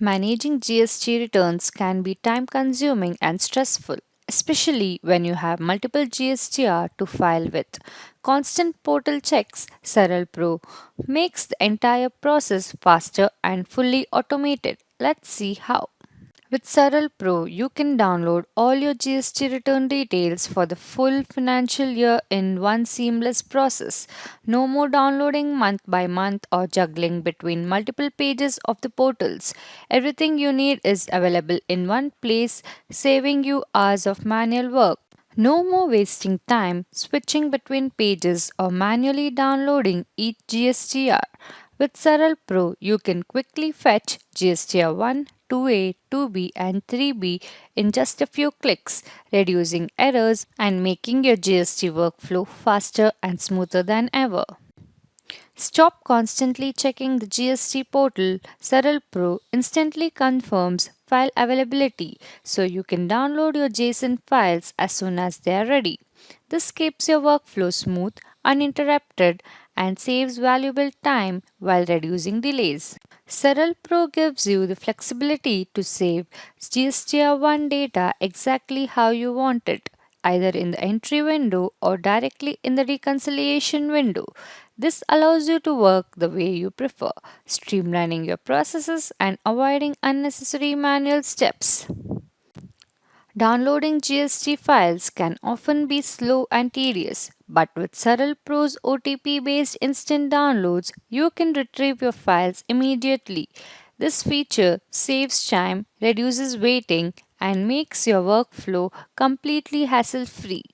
Managing GST returns can be time consuming and stressful, especially when you have multiple GSTR to file with. Constant portal checks, Saral Pro makes the entire process faster and fully automated. Let's see how. With Saral Pro, you can download all your GST return details for the full financial year in one seamless process. No more downloading month by month or juggling between multiple pages of the portals. Everything you need is available in one place, saving you hours of manual work. No more wasting time switching between pages or manually downloading each GSTR. With Saral Pro, you can quickly fetch GSTR 1, 2A, 2B, and 3B in just a few clicks, reducing errors and making your GST workflow faster and smoother than ever. Stop constantly checking the GST portal. Saral Pro instantly confirms file availability so you can download your JSON files as soon as they are ready. This keeps your workflow smooth, uninterrupted, and saves valuable time while reducing delays. Saral Pro gives you the flexibility to save GSTR1 data exactly how you want it, either in the entry window or directly in the reconciliation window. This allows you to work the way you prefer, streamlining your processes and avoiding unnecessary manual steps. Downloading GST files can often be slow and tedious, but with Saral Pro's OTP based instant downloads, you can retrieve your files immediately. This feature saves time, reduces waiting, and makes your workflow completely hassle free.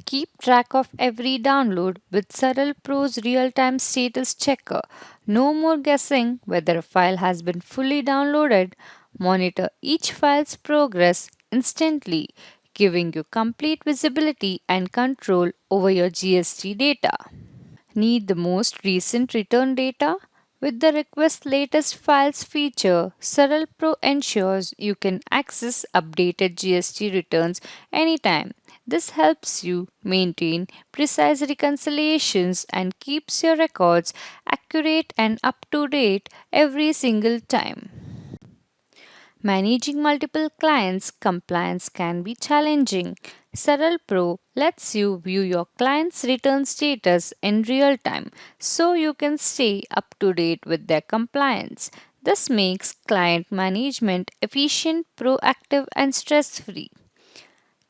Keep track of every download with Saral Pro's real time status checker. No more guessing whether a file has been fully downloaded. Monitor each file's progress instantly, giving you complete visibility and control over your GST data. Need the most recent return data? With the Request Latest Files feature, Saral Pro ensures you can access updated GST returns anytime. This helps you maintain precise reconciliations and keeps your records accurate and up to date every single time. Managing multiple clients' compliance can be challenging. Saral Pro lets you view your client's return status in real time so you can stay up to date with their compliance. This makes client management efficient, proactive, and stress free.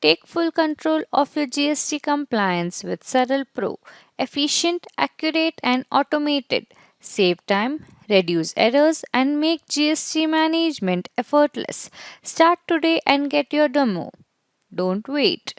Take full control of your GST compliance with Saral Pro. Efficient, accurate, and automated. Save time, reduce errors, and make GST management effortless. Start today and get your demo. Don't wait.